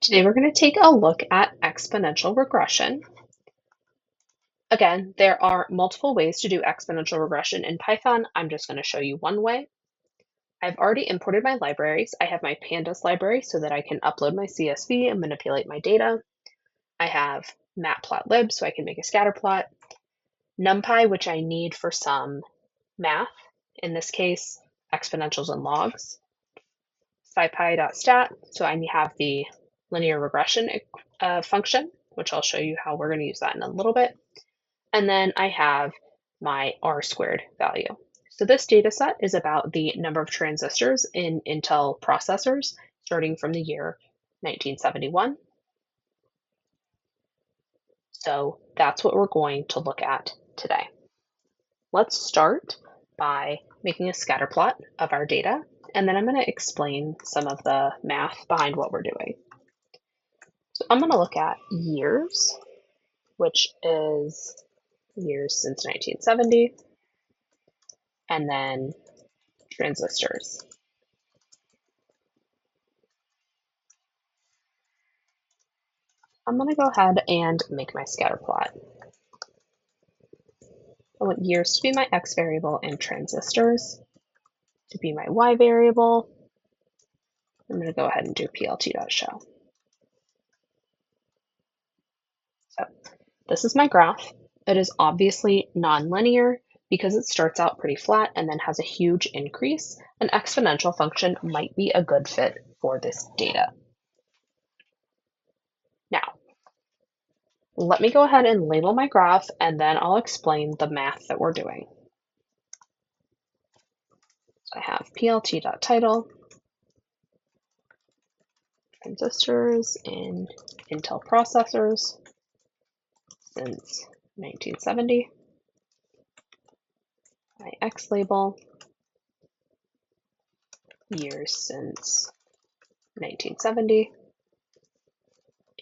Today we're going to take a look at exponential regression. Again, there are multiple ways to do exponential regression in Python. I'm just going to show you one way. I've already imported my libraries. I have my pandas library so that I can upload my CSV and manipulate my data. I have matplotlib so I can make a scatter plot. NumPy, which I need for some math, in this case, exponentials and logs. SciPy.stat, so I have the linear regression function, which I'll show you how we're going to use that in a little bit. And then I have my R squared value. So this data set is about the number of transistors in Intel processors starting from the year 1971. So that's what we're going to look at today. Let's start by making a scatter plot of our data, and then I'm going to explain some of the math behind what we're doing. So I'm going to look at years, which is years since 1970, and then transistors. I'm going to go ahead and make my scatter plot. I want years to be my x variable and transistors to be my y variable. I'm going to go ahead and do plt.show. So this is my graph. It is obviously nonlinear because it starts out pretty flat and then has a huge increase. An exponential function might be a good fit for this data. Now, let me go ahead and label my graph, and then I'll explain the math that we're doing. So I have plt.title, transistors in Intel processors since 1970, my X label, years since 1970,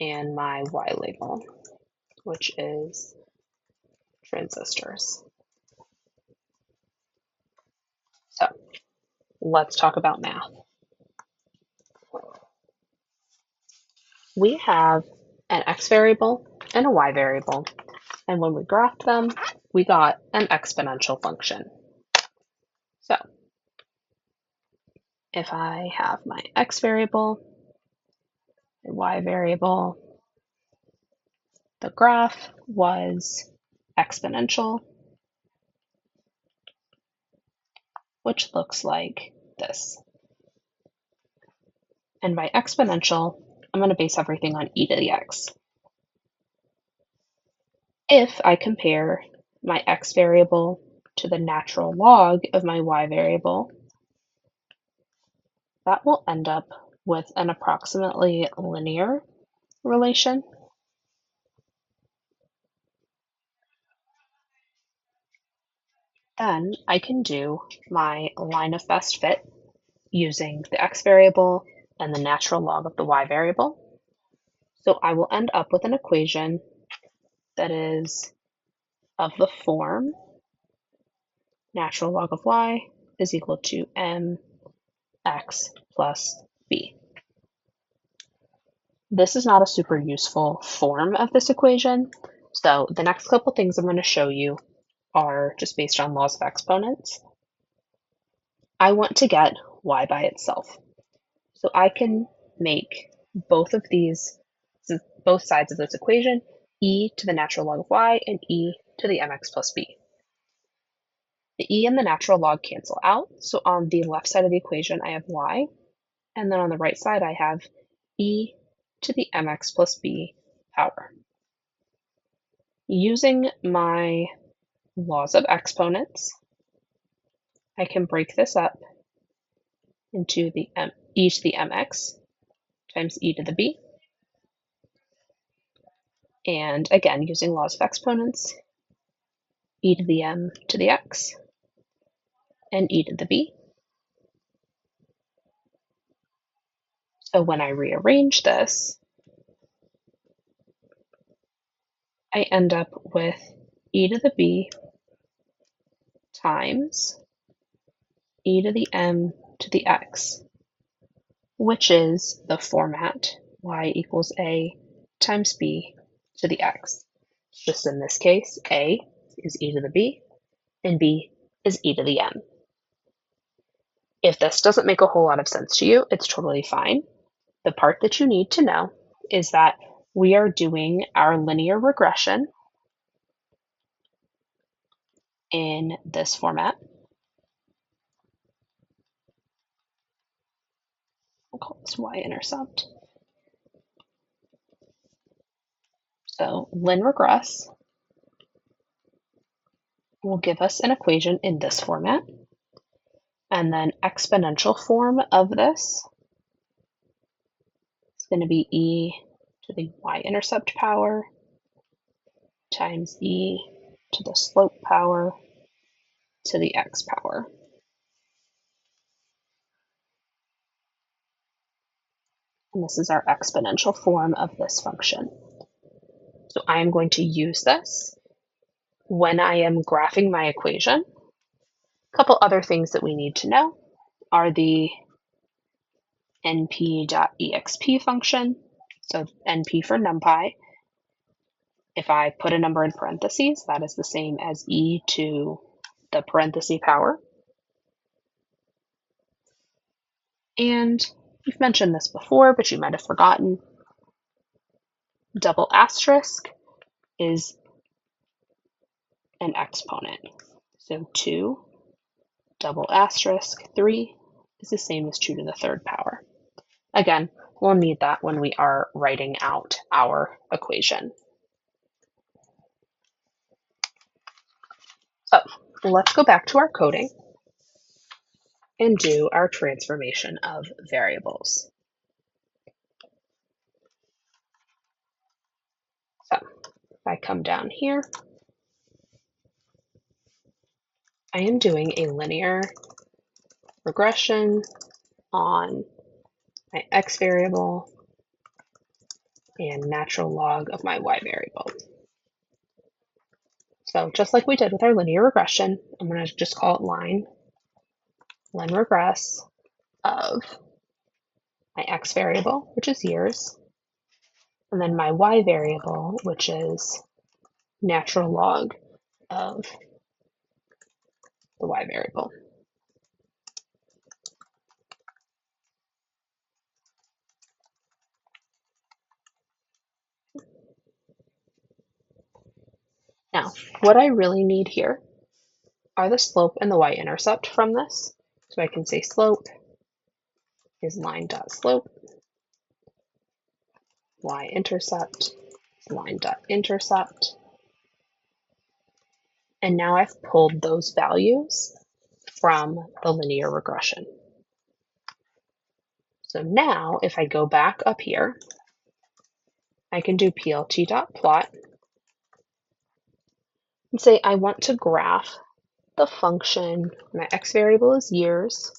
and my Y label, which is transistors. So let's talk about math. We have an X variable and a Y variable, and when we graphed them, we got an exponential function. So if I have my X variable, my Y variable, the graph was exponential, which looks like this. And by exponential, I'm going to base everything on e to the x. If I compare my x variable to the natural log of my y variable, that will end up with an approximately linear relation. Then I can do my line of best fit using the x variable and the natural log of the y variable. So I will end up with an equation that is of the form natural log of y is equal to mx plus b. This is not a super useful form of this equation, so the next couple things I'm going to show you are just based on laws of exponents. I want to get y by itself. So I can make both sides of this equation e to the natural log of y and e to the mx plus b. The e and the natural log cancel out, so on the left side of the equation I have y, and then on the right side I have e to the mx plus b power. Using my laws of exponents, I can break this up into the e to the mx times e to the b. And again, using laws of exponents, e to the m to the x and e to the b. So when I rearrange this, I end up with e to the b times e to the m to the x, which is the format y equals a times b to the x. Just in this case, a is e to the b, and b is e to the n. If this doesn't make a whole lot of sense to you, it's totally fine. The part that you need to know is that we are doing our linear regression in this format. We'll call this y-intercept. So lin regress will give us an equation in this format. And then exponential form of this is going to be e to the y-intercept power times e to the slope power to the x power. And this is our exponential form of this function. So I am going to use this when I am graphing my equation. A couple other things that we need to know are the np.exp function, so np for numpy. If I put a number in parentheses, that is the same as e to the parenthesis power. And you've mentioned this before, but you might have forgotten. Double asterisk is an exponent. So 2 double asterisk 3 is the same as 2 to the third power. Again, we'll need that when we are writing out our equation. So let's go back to our coding and do our transformation of variables. So if I come down here, I am doing a linear regression on my x variable and natural log of my y variable. So just like we did with our linear regression, I'm going to just call it lin regress of my x variable, which is years, and then my y variable, which is natural log of the y variable. Now, what I really need here are the slope and the y-intercept from this. So I can say slope is line.slope, y-intercept is line.intercept. And now I've pulled those values from the linear regression. So now if I go back up here, I can do plt.plot and say I want to graph the function, my x variable is years,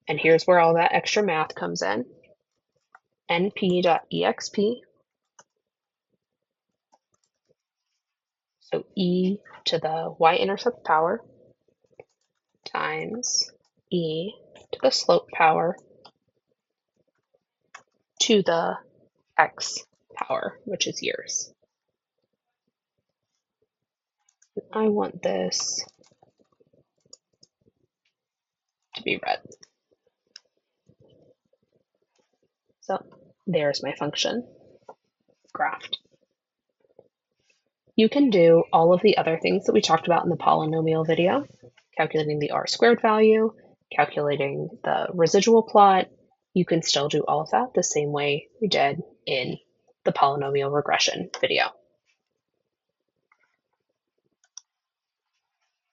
and here's where all that extra math comes in, np.exp, so e to the y-intercept power times e to the slope power to the x power, which is years. I want this to be red. So there's my function graphed. You can do all of the other things that we talked about in the polynomial video, calculating the r-squared value, calculating the residual plot. You can still do all of that the same way we did in the polynomial regression video.